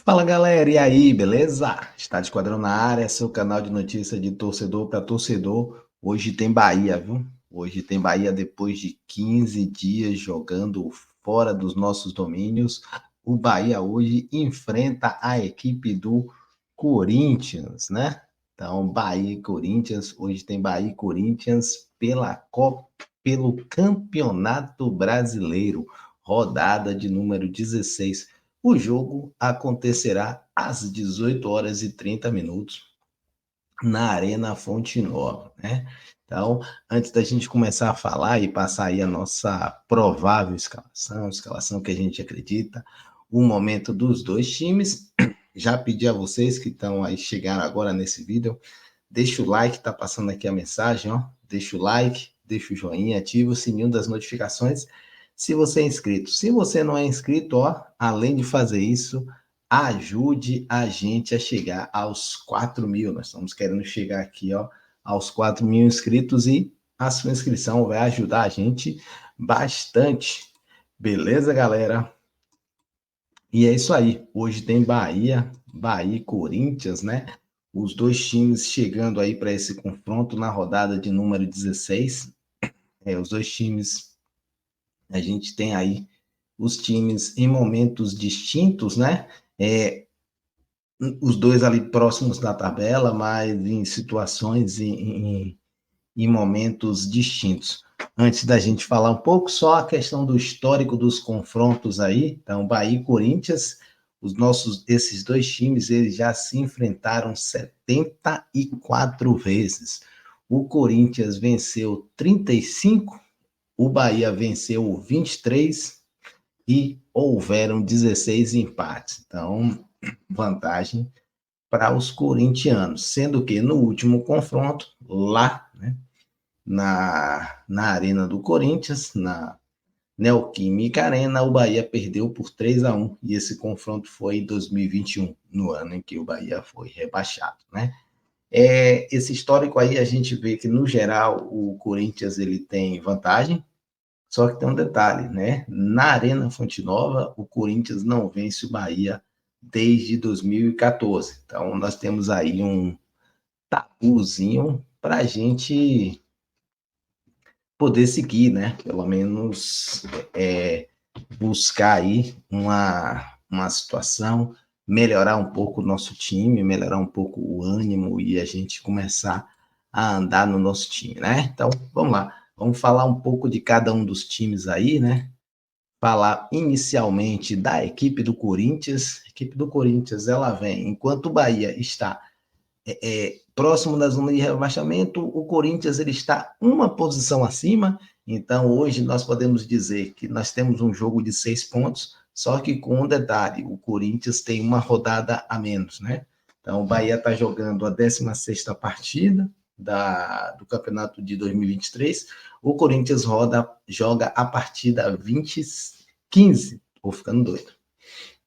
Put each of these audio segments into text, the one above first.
Fala galera, e aí, beleza? Está de Esquadrão na área, seu canal de notícia de torcedor para torcedor. Hoje tem Bahia, viu? Hoje tem Bahia depois de 15 dias jogando fora dos nossos domínios. O Bahia hoje enfrenta a equipe do Corinthians, né? Então, Bahia e Corinthians, hoje tem Bahia e Corinthians pela Copa, pelo Campeonato Brasileiro, rodada de número 16. O jogo acontecerá às 18 horas e 30 minutos na Arena Fonte Nova, né? Então, antes da gente começar a falar e passar aí a nossa provável escalação, escalação que a gente acredita, o momento dos dois times, já pedi a vocês que estão aí chegando agora nesse vídeo, deixa o like, tá passando aqui a mensagem, ó, deixa o like, deixa o joinha, ativa o sininho das notificações se você é inscrito. Se você não é inscrito, ó, além de fazer isso, ajude a gente a chegar aos 4.000. Nós estamos querendo chegar aqui, ó, aos 4.000 inscritos e a sua inscrição vai ajudar a gente bastante. Beleza, galera? E é isso aí. Hoje tem Bahia e Corinthians, né? Os dois times chegando aí para esse confronto na rodada de número 16. Os dois times, a gente tem aí os times em momentos distintos, né? É, os dois ali próximos da tabela, mas em situações, em momentos distintos. Antes da gente falar um pouco, só a questão do histórico dos confrontos aí, então Bahia e Corinthians, esses dois times, eles já se enfrentaram 74 vezes. O Corinthians venceu 35, o Bahia venceu 23 e houveram 16 empates. Então, vantagem para os corintianos, sendo que no último confronto, lá, né, na Arena do Corinthians, na Neoquímica Arena, o Bahia perdeu por 3-1, e esse confronto foi em 2021, no ano em que o Bahia foi rebaixado, né? Esse histórico aí a gente vê que, no geral, o Corinthians ele tem vantagem, só que tem um detalhe, né? Na Arena Fonte Nova, o Corinthians não vence o Bahia desde 2014. Então, nós temos aí um tabuzinho para a gente poder seguir, né? Pelo menos buscar aí uma situação, melhorar um pouco o nosso time, melhorar um pouco o ânimo e a gente começar a andar no nosso time, né? Então, vamos lá. Vamos falar um pouco de cada um dos times aí, né? Falar inicialmente da equipe do Corinthians. A equipe do Corinthians, ela vem, enquanto o Bahia está próximo da zona de rebaixamento, o Corinthians ele está uma posição acima, então hoje nós podemos dizer que nós temos um jogo de 6 pontos, só que com um detalhe, o Corinthians tem uma rodada a menos, né? Então o Bahia está jogando a 16ª partida do campeonato de 2023, o Corinthians joga a partida 15, vou ficando doido.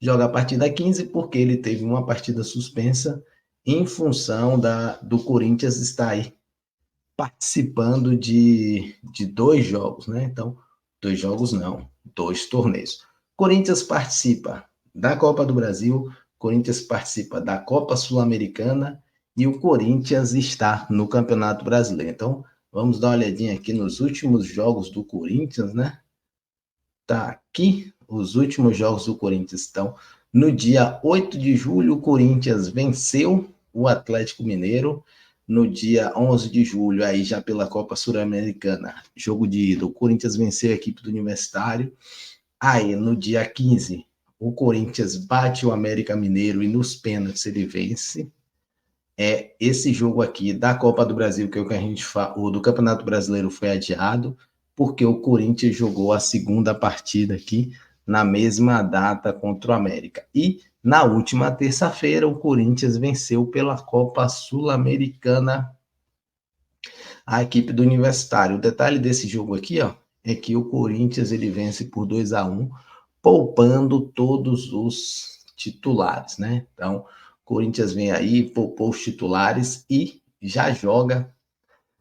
Joga a partida 15 porque ele teve uma partida suspensa em função do Corinthians estar aí participando de 2 jogos, né? Então, 2 jogos não, 2 torneios. Corinthians participa da Copa do Brasil, Corinthians participa da Copa Sul-Americana e o Corinthians está no Campeonato Brasileiro. Então, vamos dar uma olhadinha aqui nos últimos jogos do Corinthians, né? Tá aqui os últimos jogos do Corinthians estão. No dia 8 de julho, o Corinthians venceu o Atlético Mineiro. No dia 11 de julho, aí já pela Copa Sul-Americana, jogo de ida, o Corinthians venceu a equipe do Universitário. Aí, no dia 15, o Corinthians bate o América Mineiro e nos pênaltis ele vence. Esse jogo aqui da Copa do Brasil, que é o que a gente fala, o do Campeonato Brasileiro foi adiado, porque o Corinthians jogou a segunda partida aqui na mesma data contra o América. E na última terça-feira, o Corinthians venceu pela Copa Sul-Americana a equipe do Universitário. O detalhe desse jogo aqui, ó, é que o Corinthians ele vence por 2-1, poupando todos os titulares, né? Então, o Corinthians vem aí, poupou os titulares e já joga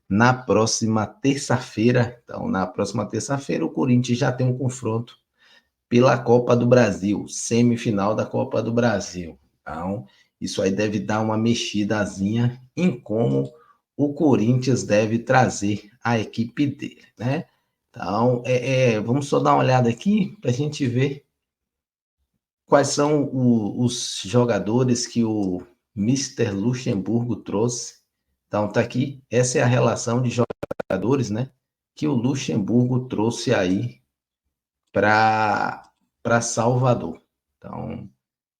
na próxima terça-feira. Então, na próxima terça-feira, o Corinthians já tem um confronto pela Copa do Brasil, semifinal da Copa do Brasil. Então, isso aí deve dar uma mexidazinha em como o Corinthians deve trazer a equipe dele, né? Então, vamos só dar uma olhada aqui para a gente ver quais são os jogadores que o Mister Luxemburgo trouxe. Então, tá aqui, essa é a relação de jogadores, né? Que o Luxemburgo trouxe aí para Salvador. Então,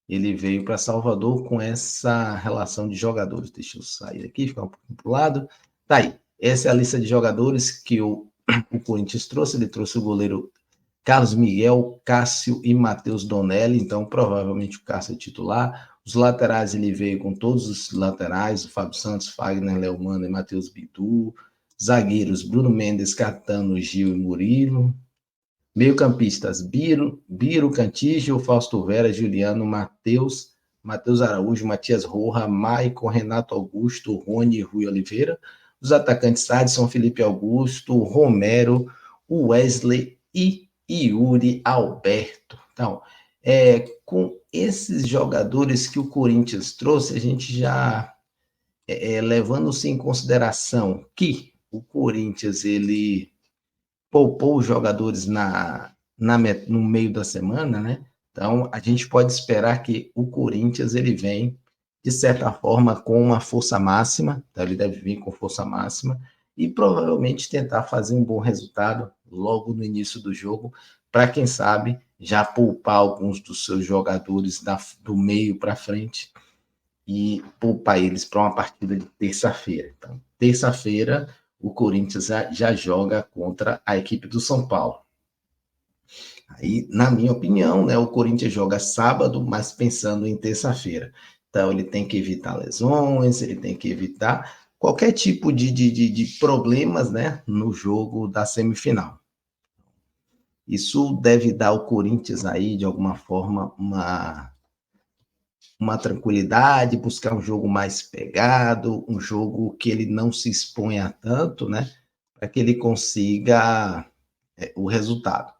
ele veio para Salvador com essa relação de jogadores. Deixa eu sair aqui, ficar um pouquinho para o lado. Tá aí. Essa é a lista de jogadores que o Corinthians trouxe. Ele trouxe o goleiro Carlos Miguel, Cássio e Matheus Donelli. Então, provavelmente o Cássio é titular. Os laterais, ele veio com todos os laterais: o Fábio Santos, Fagner, Leomano e Matheus Bidu. Zagueiros: Bruno Mendes, Catano, Gil e Murilo. Meio-campistas: Biro Cantígio, Fausto Vera, Juliano, Matheus Araújo, Matias Roja, Maicon, Renato Augusto, Rony e Rui Oliveira. Os atacantes: Adson, Felipe Augusto, Romero, Wesley e Yuri Alberto. Então, com esses jogadores que o Corinthians trouxe, a gente já levando-se em consideração que o Corinthians ele poupou os jogadores no meio da semana, né? Então, a gente pode esperar que o Corinthians ele vem, de certa forma, com uma força máxima, então ele deve vir com força máxima e provavelmente tentar fazer um bom resultado logo no início do jogo, para quem sabe já poupar alguns dos seus jogadores do meio para frente e poupar eles para uma partida de terça-feira. Então, terça-feira, o Corinthians já joga contra a equipe do São Paulo. Aí, na minha opinião, né, o Corinthians joga sábado, mas pensando em terça-feira. Então, ele tem que evitar lesões, ele tem que evitar qualquer tipo de problemas, né, no jogo da semifinal. Isso deve dar ao Corinthians aí, de alguma forma, uma tranquilidade, buscar um jogo mais pegado, um jogo que ele não se exponha tanto, né? Para que ele consiga o resultado.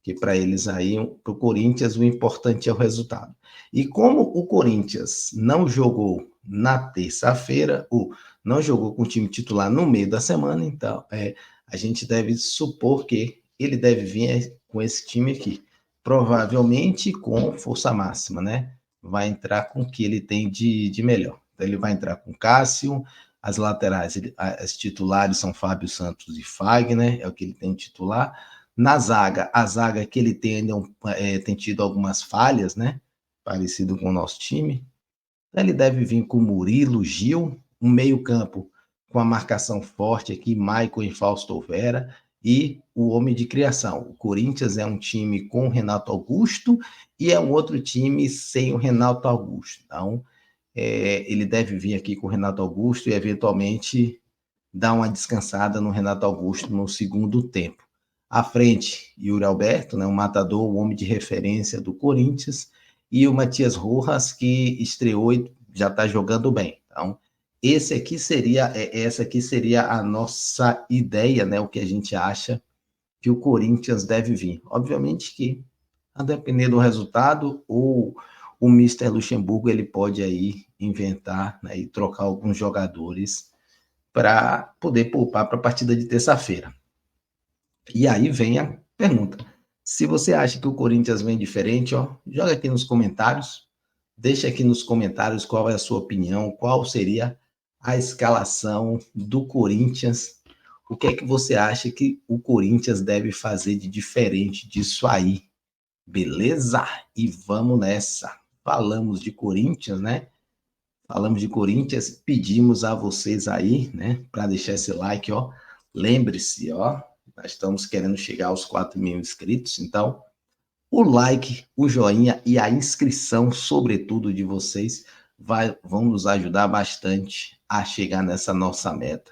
Que para eles aí, para o Corinthians, o importante é o resultado. E como o Corinthians não jogou na terça-feira, ou não jogou com o time titular no meio da semana, então a gente deve supor que ele deve vir com esse time aqui. Provavelmente com força máxima, né? Vai entrar com o que ele tem de melhor. Então, ele vai entrar com Cássio, as laterais, as titulares são Fábio Santos e Fagner, é o que ele tem de titular. Na zaga, a zaga que ele tem, tem tido algumas falhas, né? Parecido com o nosso time. Ele deve vir com Murilo, Gil, um meio-campo com a marcação forte aqui, Maicon e Fausto Vera, e o homem de criação. O Corinthians é um time com o Renato Augusto e é um outro time sem o Renato Augusto. Então, ele deve vir aqui com o Renato Augusto e, eventualmente, dar uma descansada no Renato Augusto no segundo tempo. À frente, Yuri Alberto, né, o matador, o homem de referência do Corinthians, e o Matias Rojas, que estreou e já está jogando bem. Então, essa aqui seria a nossa ideia, né, o que a gente acha que o Corinthians deve vir. Obviamente que, a depender do resultado, ou o Mister Luxemburgo ele pode aí inventar, né, e trocar alguns jogadores para poder poupar para a partida de terça-feira. E aí vem a pergunta. Se você acha que o Corinthians vem diferente, ó, joga aqui nos comentários. Deixa aqui nos comentários qual é a sua opinião, qual seria a escalação do Corinthians. O que é que você acha que o Corinthians deve fazer de diferente disso aí? Beleza? E vamos nessa. Falamos de Corinthians, né? Falamos de Corinthians, pedimos a vocês aí, né, para deixar esse like, ó. Lembre-se, ó, nós estamos querendo chegar aos 4.000 inscritos, então o like, o joinha e a inscrição, sobretudo de vocês, vão nos ajudar bastante a chegar nessa nossa meta.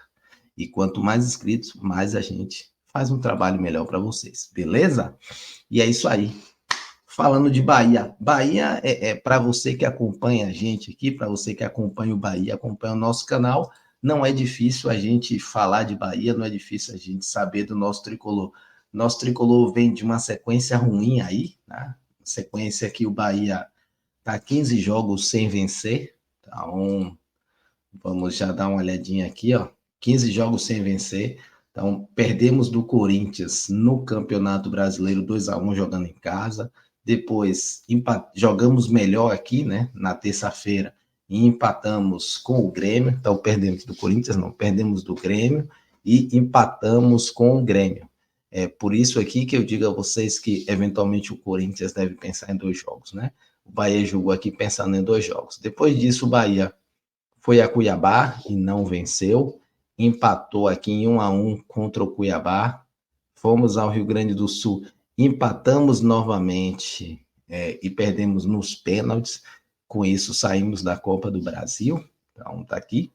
E quanto mais inscritos, mais a gente faz um trabalho melhor para vocês, beleza? E é isso aí. Falando de Bahia, Bahia para você que acompanha a gente aqui, para você que acompanha o Bahia, acompanha o nosso canal, não é difícil a gente falar de Bahia, não é difícil a gente saber do nosso tricolor. Nosso tricolor vem de uma sequência ruim aí, né? Sequência que o Bahia Tá 15 jogos sem vencer. Então, vamos já dar uma olhadinha aqui, ó. 15 jogos sem vencer. Então, perdemos do Corinthians no Campeonato Brasileiro 2-1 jogando em casa. Depois, jogamos melhor aqui, né, na terça-feira, e empatamos com o Grêmio. Então, perdemos do Corinthians, não, perdemos do Grêmio e empatamos com o Grêmio. É por isso aqui que eu digo a vocês que, eventualmente, o Corinthians deve pensar em 2 jogos, né? O Bahia jogou aqui pensando em 2 jogos. Depois disso, o Bahia foi a Cuiabá e não venceu. Empatou aqui em 1-1 contra o Cuiabá. Fomos ao Rio Grande do Sul, empatamos novamente e perdemos nos pênaltis. Com isso, saímos da Copa do Brasil. Então, tá aqui.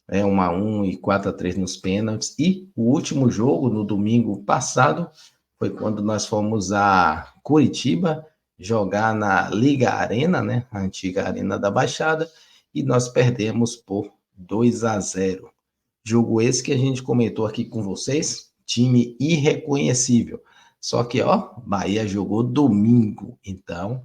1-1 e 4-3 nos pênaltis. E o último jogo, no domingo passado, foi quando nós fomos a Curitiba jogar na Liga Arena, né, a antiga Arena da Baixada, e nós perdemos por 2-0. Jogo esse que a gente comentou aqui com vocês, time irreconhecível. Só que, ó, Bahia jogou domingo, então,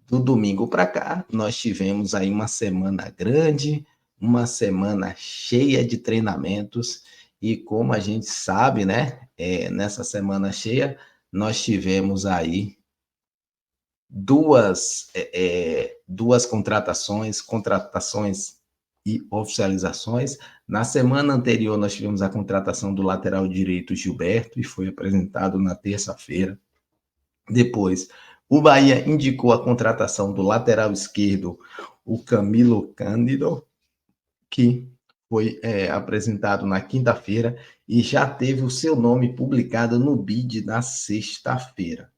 do domingo para cá, nós tivemos aí uma semana grande, uma semana cheia de treinamentos, e como a gente sabe, né, nessa semana cheia, nós tivemos aí duas contratações e oficializações. Na semana anterior, nós tivemos a contratação do lateral direito Gilberto, e foi apresentado na terça-feira. Depois, o Bahia indicou a contratação do lateral esquerdo, o Camilo Cândido, que foi apresentado na quinta-feira e já teve o seu nome publicado no BID na sexta-feira.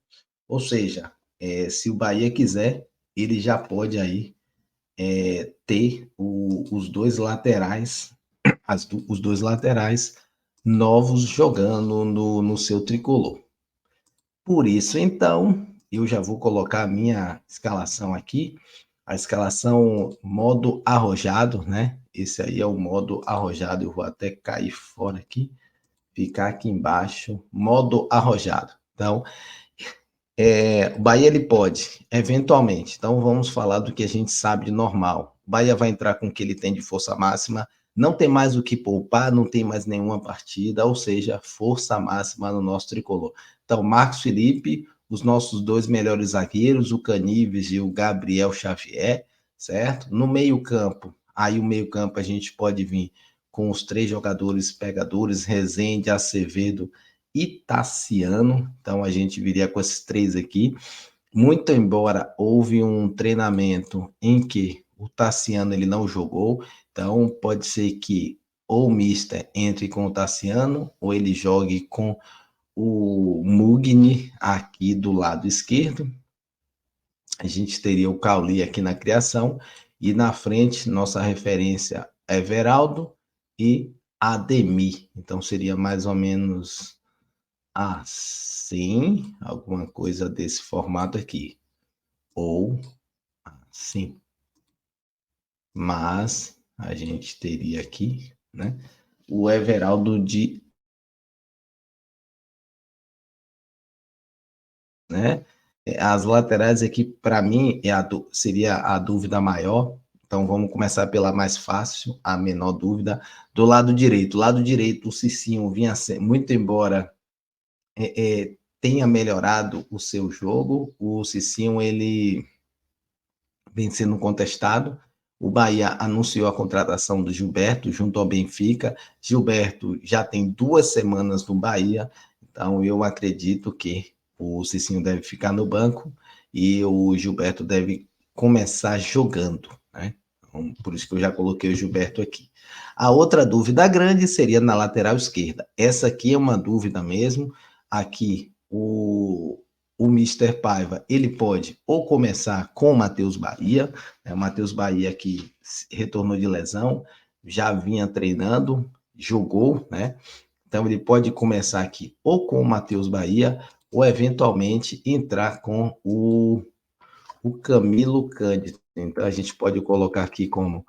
Ou seja, se o Bahia quiser, ele já pode aí ter os dois laterais, os dois laterais novos jogando no seu tricolor. Por isso, então, eu já vou colocar a minha escalação aqui, a escalação modo arrojado, né? Esse aí é o modo arrojado, eu vou até cair fora aqui, ficar aqui embaixo, modo arrojado. Então, o Bahia ele pode, eventualmente. Então vamos falar do que a gente sabe de normal. O Bahia vai entrar com o que ele tem de força máxima, não tem mais o que poupar, não tem mais nenhuma partida, ou seja, força máxima no nosso tricolor. Então, Marcos Felipe, os nossos 2 melhores zagueiros, o Canives e o Gabriel Xavier, certo? No meio-campo, aí o meio-campo a gente pode vir com os 3 jogadores pegadores, Rezende, Acevedo e Tassiano. Então a gente viria com esses 3 aqui. Muito embora houve um treinamento em que o Tassiano ele não jogou, então pode ser que ou o Mister entre com o Tassiano ou ele jogue com o Mugni aqui do lado esquerdo. A gente teria o Cauli aqui na criação e na frente nossa referência é Everaldo e Ademir. Então seria mais ou menos assim, alguma coisa desse formato aqui, ou assim. Mas a gente teria aqui, né, o Everaldo de, né, as laterais aqui para mim seria a dúvida maior. Então vamos começar pela mais fácil, a menor dúvida. Do lado direito, o Cicinho vinha muito embora tenha melhorado o seu jogo. O Cicinho ele vem sendo contestado. O Bahia anunciou a contratação do Gilberto junto ao Benfica. Gilberto já tem 2 semanas no Bahia, então eu acredito que o Cicinho deve ficar no banco e o Gilberto deve começar jogando, né? Então, por isso que eu já coloquei o Gilberto aqui. A outra dúvida grande seria na lateral esquerda. Essa aqui é uma dúvida mesmo. Aqui o Mister Paiva, ele pode ou começar com o Matheus Bahia, né? O Matheus Bahia que retornou de lesão, já vinha treinando, jogou, né? Então ele pode começar aqui ou com o Matheus Bahia, ou eventualmente entrar com o Camilo Cândido. Então a gente pode colocar aqui como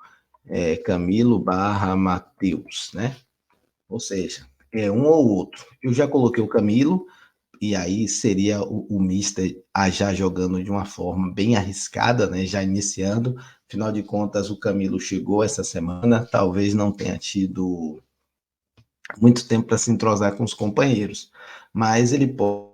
Camilo barra Matheus, né? Ou seja, é um ou outro. Eu já coloquei o Camilo, e aí seria o Mister já jogando de uma forma bem arriscada, né? Já iniciando. Afinal de contas, o Camilo chegou essa semana, talvez não tenha tido muito tempo para se entrosar com os companheiros, mas ele pode.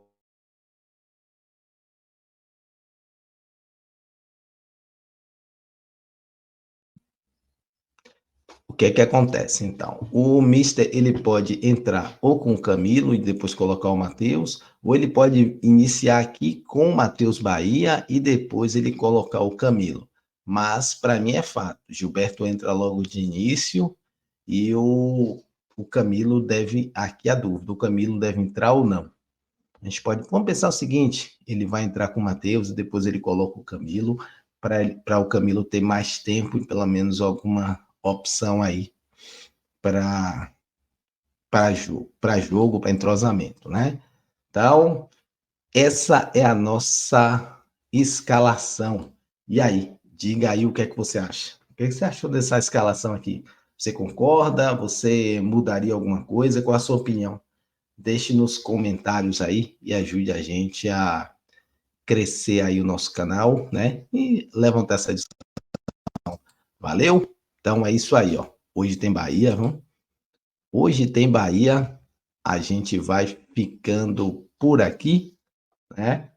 O que é que acontece, então? O Mister, ele pode entrar ou com o Camilo e depois colocar o Matheus, ou ele pode iniciar aqui com o Matheus Bahia e depois ele colocar o Camilo. Mas, para mim, é fato. Gilberto entra logo de início e o Camilo deve... Aqui a dúvida, o Camilo deve entrar ou não? A gente pode... Vamos pensar o seguinte, ele vai entrar com o Matheus e depois ele coloca o Camilo, para o Camilo ter mais tempo e pelo menos alguma opção aí para jogo, para entrosamento, né? Então, essa é a nossa escalação. E aí, diga aí o que é que você acha. O que é que você achou dessa escalação aqui? Você concorda? Você mudaria alguma coisa? Qual a sua opinião? Deixe nos comentários aí e ajude a gente a crescer aí o nosso canal, né? E levantar essa discussão. Valeu? Então é isso aí, ó. Hoje tem Bahia, vamos? Hoje tem Bahia, a gente vai ficando por aqui, né?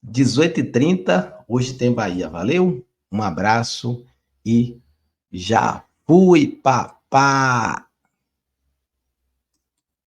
18h30, hoje tem Bahia. Valeu? Um abraço e já fui, papá!